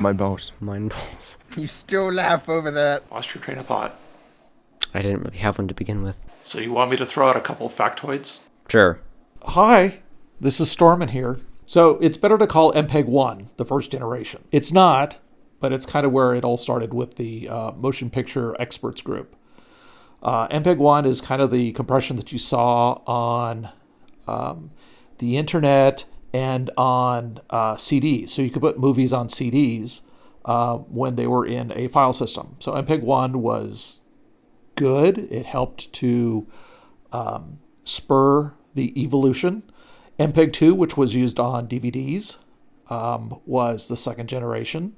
My balls. Mine balls. You still laugh over that. Lost your train of thought. I didn't really have one to begin with. So you want me to throw out a couple of factoids? Sure. Hi, this is Stormin here. So it's better to call MPEG-1 the first generation. It's not, but it's kind of where it all started with the motion picture experts group. MPEG-1 is kind of the compression that you saw on the internet and on CDs. So you could put movies on CDs when they were in a file system. So MPEG-1 was good. It helped to spur the evolution. MPEG-2, which was used on DVDs, was the second generation.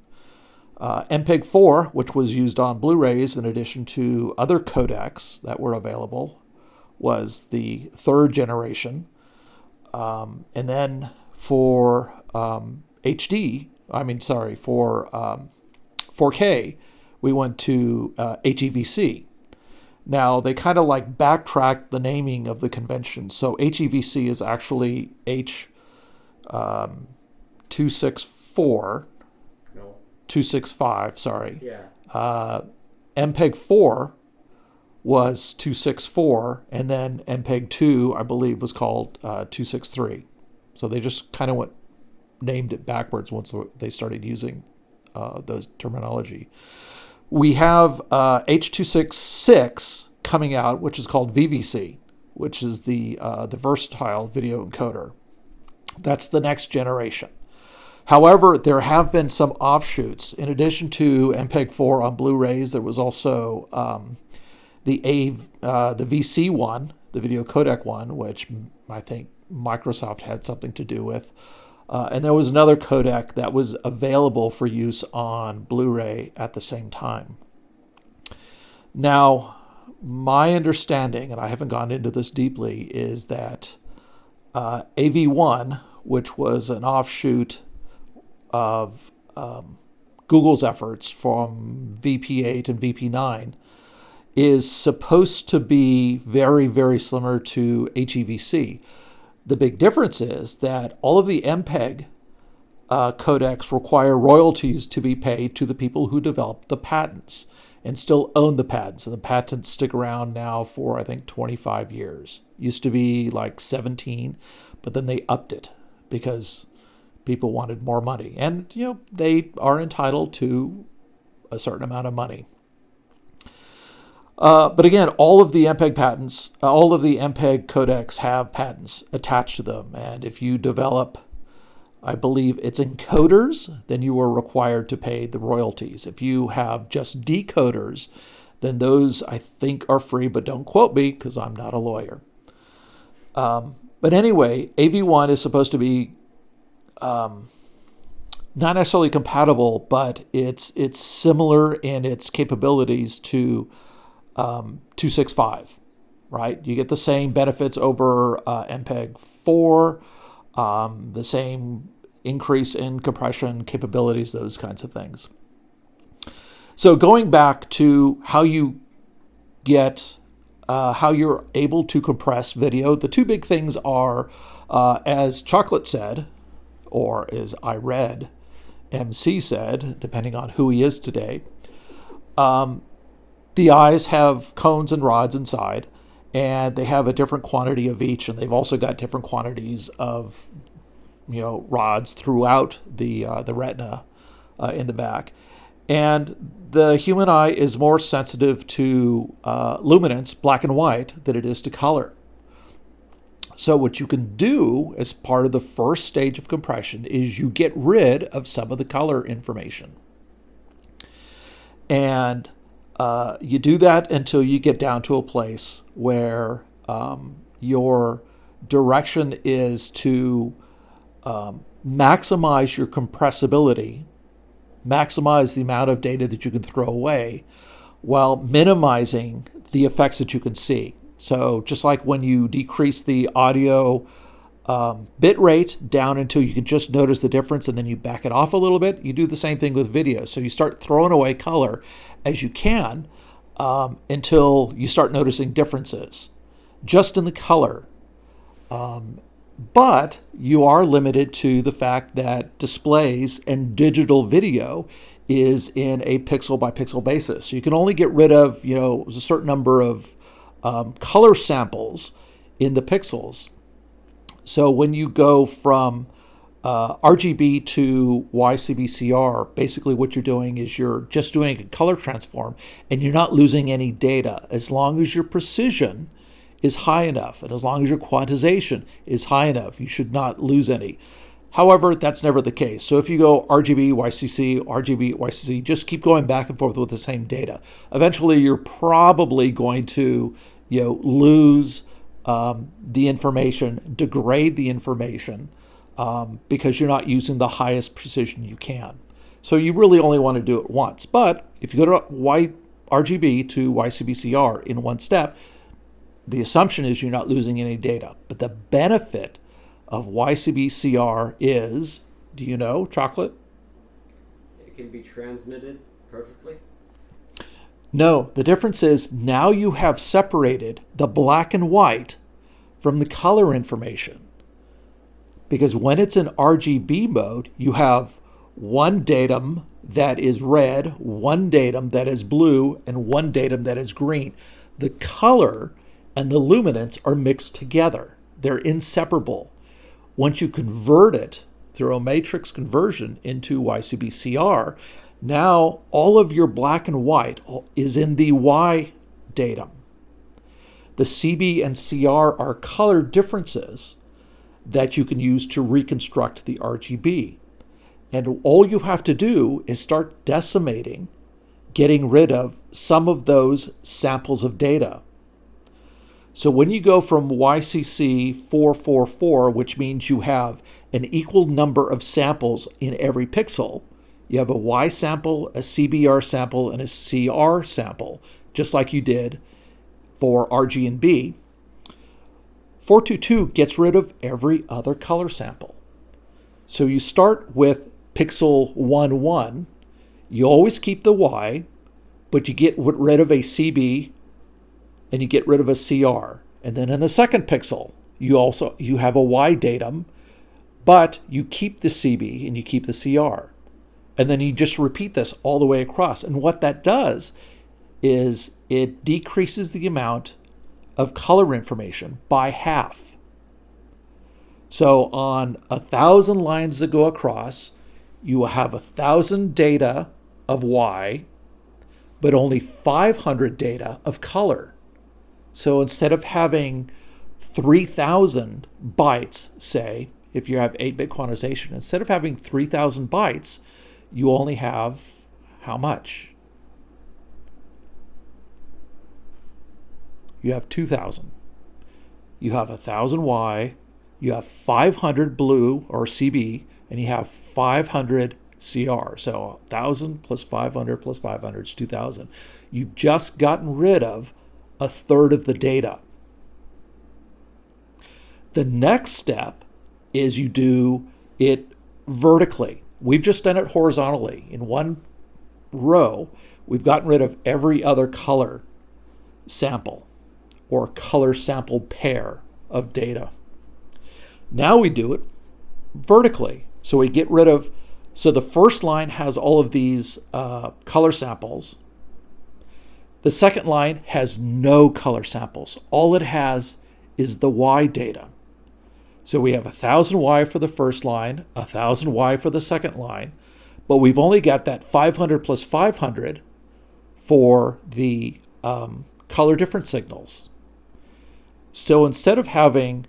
MPEG-4, which was used on Blu-rays in addition to other codecs that were available, was the third generation. And then for for 4K, we went to HEVC. Now, they kind of like backtracked the naming of the convention. So HEVC is actually H264. No. 265, sorry. Yeah. MPEG-4 was 264, and then MPEG-2, I believe, was called 263. So they just kind of named it backwards once they started using those terminology. We have H.266 coming out, which is called VVC, which is the versatile video encoder. That's the next generation. However, there have been some offshoots. In addition to MPEG-4 on Blu-rays, there was also the VC one, the video codec one, which I think Microsoft had something to do with. And there was another codec that was available for use on Blu-ray at the same time. Now, my understanding, and I haven't gone into this deeply, is that AV1, which was an offshoot of Google's efforts from VP8 and VP9, is supposed to be very, very similar to HEVC. The big difference is that all of the MPEG codecs require royalties to be paid to the people who developed the patents and still own the patents. And the patents stick around now for, I think, 25 years. Used to be like 17, but then they upped it because people wanted more money. And, they are entitled to a certain amount of money. But again, all of the MPEG patents, all of the MPEG codecs have patents attached to them. And if you develop, I believe it's encoders, then you are required to pay the royalties. If you have just decoders, then those I think are free, but don't quote me because I'm not a lawyer. But anyway, AV1 is supposed to be not necessarily compatible, but it's similar in its capabilities to 265, right? You get the same benefits over MPEG-4, the same increase in compression capabilities, those kinds of things. So going back to how you get, how you're able to compress video, the two big things are, as Chocolate said, or as I read, MC said, depending on who he is today, the eyes have cones and rods inside, and they have a different quantity of each, and they've also got different quantities of, rods throughout the retina in the back. And the human eye is more sensitive to luminance, black and white, than it is to color. So what you can do as part of the first stage of compression is you get rid of some of the color information. And you do that until you get down to a place where your direction is to maximize your compressibility, maximize the amount of data that you can throw away, while minimizing the effects that you can see. So just like when you decrease the audio bit rate down until you can just notice the difference and then you back it off a little bit, you do the same thing with video. So you start throwing away color as you can until you start noticing differences just in the color. But you are limited to the fact that displays and digital video is in a pixel by pixel basis. So you can only get rid of, a certain number of color samples in the pixels. So when you go from RGB to YCBCR, basically what you're doing is you're just doing a color transform and you're not losing any data as long as your precision is high enough and as long as your quantization is high enough. You should not lose any. However, that's never the case. So if you go RGB, YCC, just keep going back and forth with the same data. Eventually, you're probably going to lose the information, degrade the information, because you're not using the highest precision you can. So you really only want to do it once. But if you go to RGB to YCBCR in one step, the assumption is you're not losing any data. But the benefit of YCBCR is, do you know, Chocolate? It can be transmitted perfectly. No, the difference is now you have separated the black and white from the color information. Because when it's in RGB mode, you have one datum that is red, one datum that is blue, and one datum that is green. The color and the luminance are mixed together. They're inseparable. Once you convert it through a matrix conversion into YCBCR, now all of your black and white is in the Y datum. The CB and CR are color differences that you can use to reconstruct the RGB. And all you have to do is start decimating, getting rid of some of those samples of data. So when you go from YCC 444, which means you have an equal number of samples in every pixel, you have a Y sample, a CBR sample, and a CR sample, just like you did for RG and B. 422 gets rid of every other color sample. So you start with pixel 1, 1. You always keep the Y, but you get rid of a CB and you get rid of a CR. And then in the second pixel, you have a Y datum, but you keep the CB and you keep the CR. And then you just repeat this all the way across. And what that does is it decreases the amount of color information by half. So on 1,000 lines that go across, you will have 1,000 data of Y, but only 500 data of color. So instead of having 3,000 bytes, say, if you have 8-bit quantization, instead of having 3,000 bytes, you only have how much? You have 2,000. You have 1,000 Y, you have 500 blue or CB, and you have 500 CR. So 1,000 plus 500 plus 500 is 2,000. You've just gotten rid of a third of the data. The next step is you do it vertically. We've just done it horizontally. In one row, we've gotten rid of every other color sample or color sample pair of data. Now we do it vertically. So we get rid of, so the first line has all of these color samples. The second line has no color samples. All it has is the Y data. So we have 1,000 Y for the first line, 1,000 Y for the second line, but we've only got that 500 plus 500 for the color difference signals. So instead of having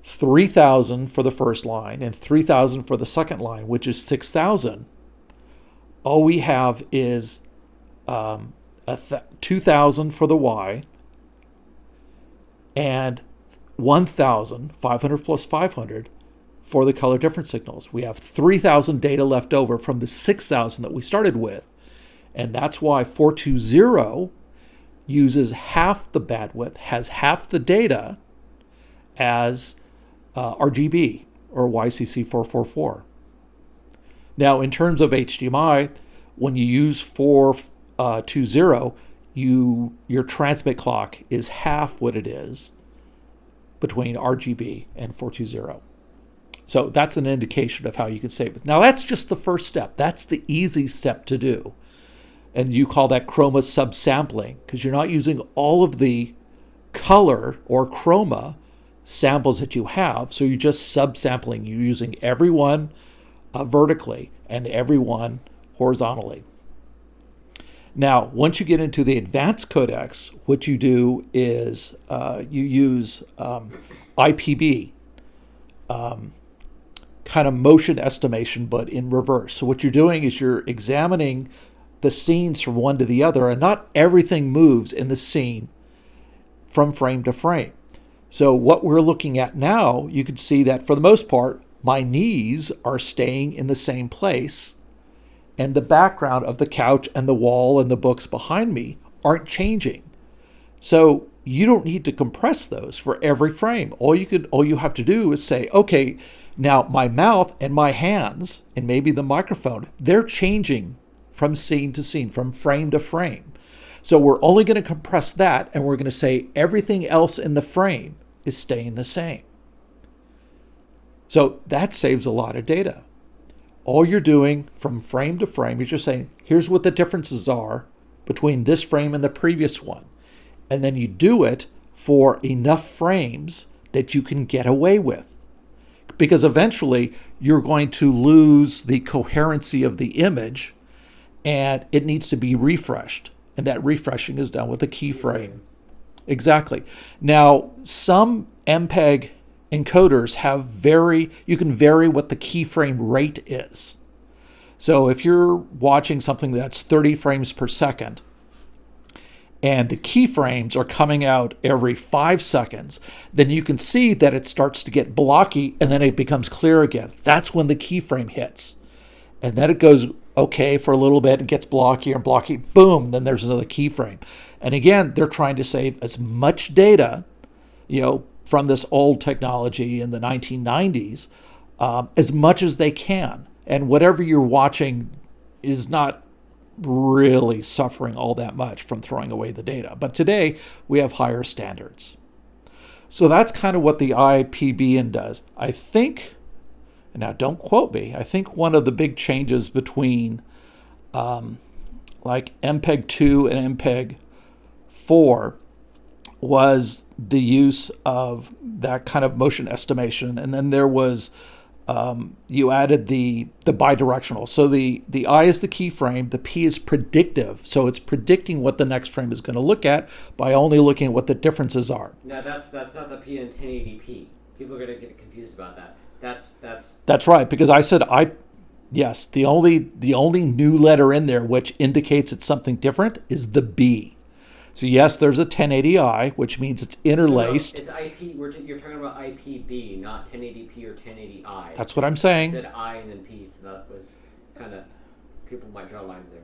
3,000 for the first line and 3,000 for the second line, which is 6,000, all we have is 2,000 for the Y and 1,000, 500 plus 500 for the color difference signals. We have 3,000 data left over from the 6,000 that we started with. And that's why 420 uses half the bandwidth, has half the data as RGB or YCC 444. Now, in terms of HDMI, when you use 420, your transmit clock is half what it is between RGB and 420. So that's an indication of how you can save it. Now that's just the first step. That's the easy step to do. And you call that chroma subsampling because you're not using all of the color or chroma samples that you have. So you're just subsampling. You're using every one vertically and every one horizontally. Now, once you get into the advanced codecs, what you do is you use IPB, kind of motion estimation, but in reverse. So what you're doing is you're examining the scenes from one to the other, and not everything moves in the scene from frame to frame. So what we're looking at now, you can see that for the most part, my knees are staying in the same place, and the background of the couch and the wall and the books behind me aren't changing. So you don't need to compress those for every frame. All you have to do is say, okay, now my mouth and my hands and maybe the microphone, they're changing from scene to scene, from frame to frame. So we're only going to compress that, and we're going to say everything else in the frame is staying the same. So that saves a lot of data. All you're doing from frame to frame is just saying, here's what the differences are between this frame and the previous one. And then you do it for enough frames that you can get away with. Because eventually you're going to lose the coherency of the image and it needs to be refreshed. And that refreshing is done with a keyframe. Exactly. Now, some MPEG encoders you can vary what the keyframe rate is. So if you're watching something that's 30 frames per second, and the keyframes are coming out every 5 seconds, then you can see that it starts to get blocky and then it becomes clear again. That's when the keyframe hits. And then it goes okay for a little bit, it gets blockier and blocky, boom, then there's another keyframe. And again, they're trying to save as much data, from this old technology in the 1990s, as much as they can. And whatever you're watching is not really suffering all that much from throwing away the data. But today, we have higher standards. So that's kind of what the IPBN does. I think, now don't quote me, I think one of the big changes between like MPEG 2 and MPEG 4 was the use of that kind of motion estimation. And then there was, you added the bidirectional. So the I is the keyframe, the P is predictive. So it's predicting what the next frame is going to look at by only looking at what the differences are. Now that's not the P in 1080p. People are going to get confused about that. That's right, because I said yes, the only new letter in there which indicates it's something different is the B. So yes, there's a 1080i, which means it's interlaced. So no, it's IP. You're talking about IPB, not 1080p or 1080i. That's what I'm saying. You said I and then P, so that was kind of, people might draw lines there.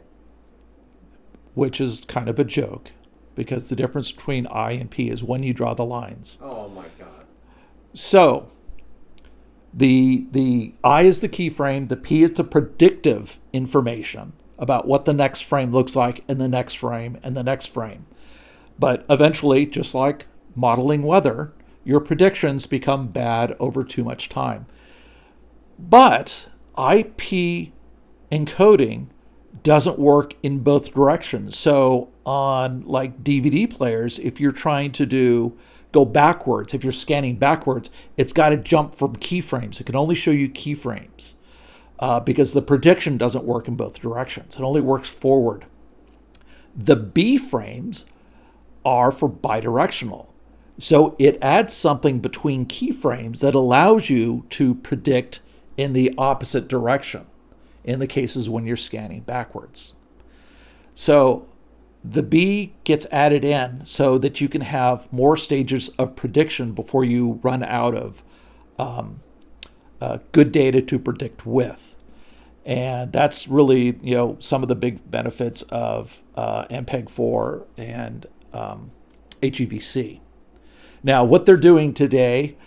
Which is kind of a joke, because the difference between I and P is when you draw the lines. Oh my God. So the I is the keyframe, the P is the predictive information about what the next frame looks like in the next frame and the next frame. But eventually, just like modeling weather, your predictions become bad over too much time. But IP encoding doesn't work in both directions. So on like DVD players, if you're trying to go backwards, if you're scanning backwards, it's got to jump from keyframes. It can only show you keyframes because the prediction doesn't work in both directions. It only works forward. The B frames are for bidirectional. So it adds something between keyframes that allows you to predict in the opposite direction in the cases when you're scanning backwards. So the B gets added in so that you can have more stages of prediction before you run out of good data to predict with. And that's really, some of the big benefits of MPEG-4 and HEVC. Now, what they're doing today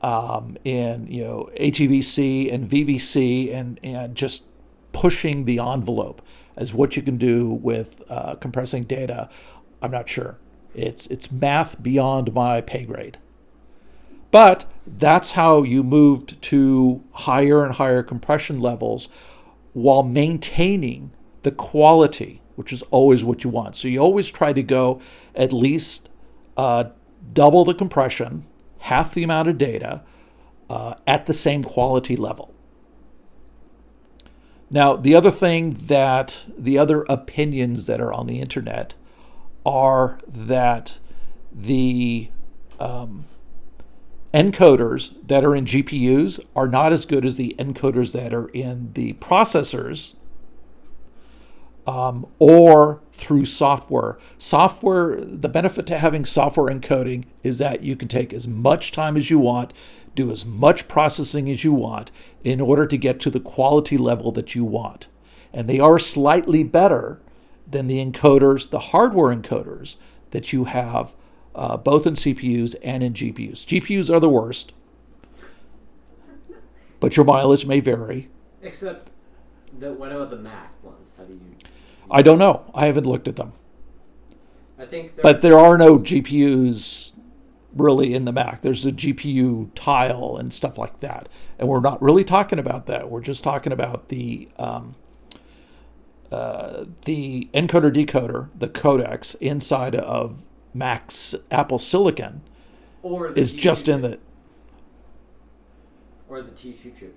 in HEVC and VVC and just pushing the envelope as what you can do with compressing data, I'm not sure. It's math beyond my pay grade. But that's how you moved to higher and higher compression levels while maintaining the quality, which is always what you want. So you always try to go at least double the compression, half the amount of data, at the same quality level. Now, the other opinions that are on the internet are that the encoders that are in GPUs are not as good as the encoders that are in the processors, or through software. The benefit to having software encoding is that you can take as much time as you want, do as much processing as you want in order to get to the quality level that you want. And they are slightly better than the encoders, the hardware encoders that you have both in CPUs and in GPUs. GPUs are the worst, but your mileage may vary. Except, what about the Mac ones? How do you? I don't know. I haven't looked at them. I think. But there are no GPUs really in the Mac. There's a GPU tile and stuff like that, and we're not really talking about that. We're just talking about the encoder decoder, the codecs inside of Mac's Apple Silicon, or the is T2 just in chip. the Or the T2 chip.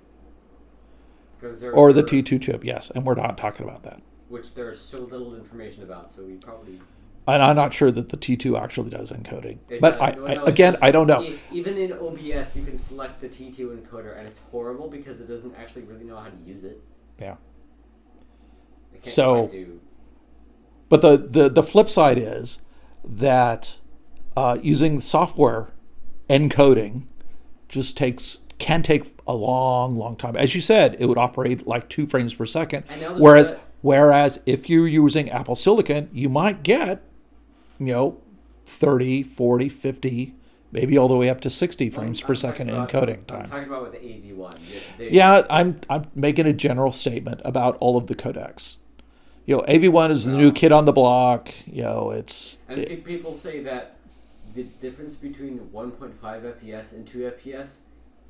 or the T2 chip. Yes, and we're not talking about that. Which there's so little information about, so we probably. And I'm not sure that the T2 actually does encoding. It But does. I don't know. Even in OBS, you can select the T2 encoder, and it's horrible because it doesn't actually really know how to use it. Yeah. It can't So, quite do. but the flip side is that using software encoding just can take a long time. As you said, it would operate like 2 frames per second. Whereas if you're using Apple Silicon, you might get 30, 40, 50, maybe all the way up to 60 frames per second encoding time. I'm talking about with the AV1. Yeah, I'm making a general statement about all of the codecs. AV1 is the new kid on the block. People say that the difference between 1.5 FPS and 2 FPS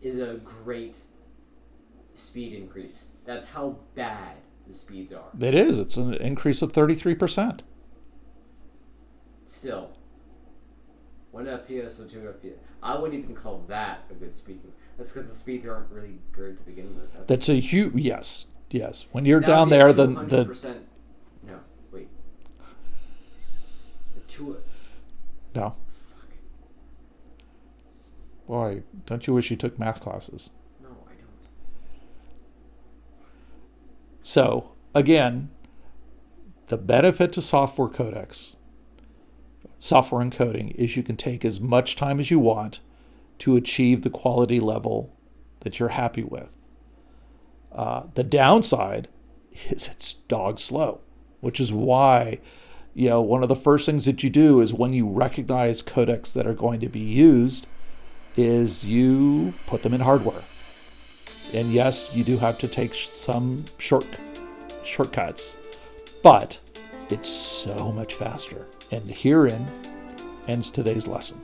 is a great speed increase. That's how bad the speeds are. It is. It's an increase of 33%. Still, 1 FPS to 2 FPS. I wouldn't even call that a good speed. That's because the speeds aren't really good to begin with. That's a huge yes. When you're That down would be there, 200%. No, wait. No. Fuck. Boy, don't you wish you took math classes? No, I don't. So again, the benefit to software codecs, software encoding, is you can take as much time as you want to achieve the quality level that you're happy with. The downside is it's dog slow, which is why, one of the first things that you do is when you recognize codecs that are going to be used is you put them in hardware. And yes, you do have to take some shortcuts, but it's so much faster. And herein ends today's lesson.